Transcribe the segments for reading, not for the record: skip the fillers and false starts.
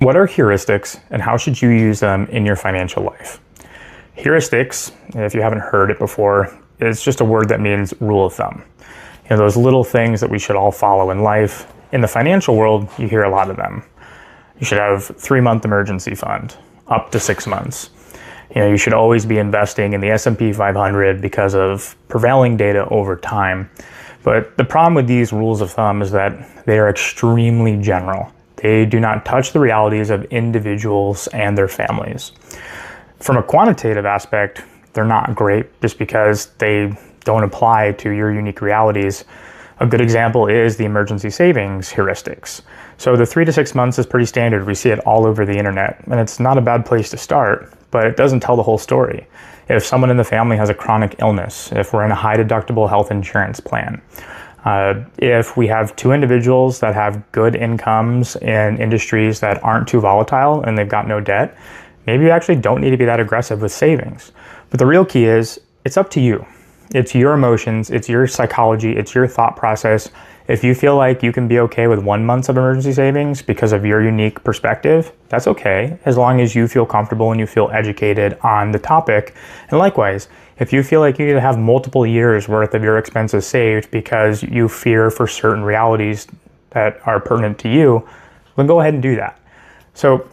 What are heuristics and how should you use them in your financial life? Heuristics, if you haven't heard it before, is just a word that means rule of thumb. Those little things that we should all follow in life. In the financial world, you hear a lot of them. You should have 3-month emergency fund, up to 6 months. You should always be investing in the S&P 500 because of prevailing data over time. But the problem with these rules of thumb is that they are extremely general. They do not touch the realities of individuals and their families. From a quantitative aspect, they're not great just because they don't apply to your unique realities. A good example is the emergency savings heuristics. So the 3 to 6 months is pretty standard. We see it all over the internet, and it's not a bad place to start, but it doesn't tell the whole story. If someone in the family has a chronic illness, if we're in a high deductible health insurance plan, if we have 2 individuals that have good incomes in industries that aren't too volatile and they've got no debt, maybe you actually don't need to be that aggressive with savings. But the real key is it's up to you. It's your emotions, it's your psychology, it's your thought process. If you feel like you can be okay with 1 month of emergency savings because of your unique perspective, that's okay, as long as you feel comfortable and you feel educated on the topic. And likewise, if you feel like you need to have multiple years worth of your expenses saved because you fear for certain realities that are pertinent to you, then go ahead and do that. So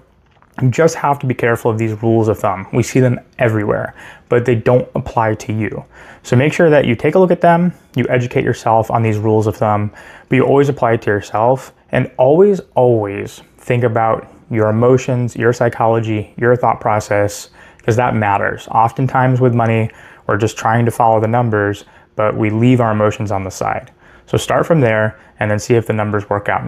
you just have to be careful of these rules of thumb. We see them everywhere, but they don't apply to you. So make sure that you take a look at them, you educate yourself on these rules of thumb, but you always apply it to yourself, and always think about your emotions, your psychology, your thought process, because that matters. Oftentimes with money, we're just trying to follow the numbers, but we leave our emotions on the side. So start from there and then see if the numbers work out.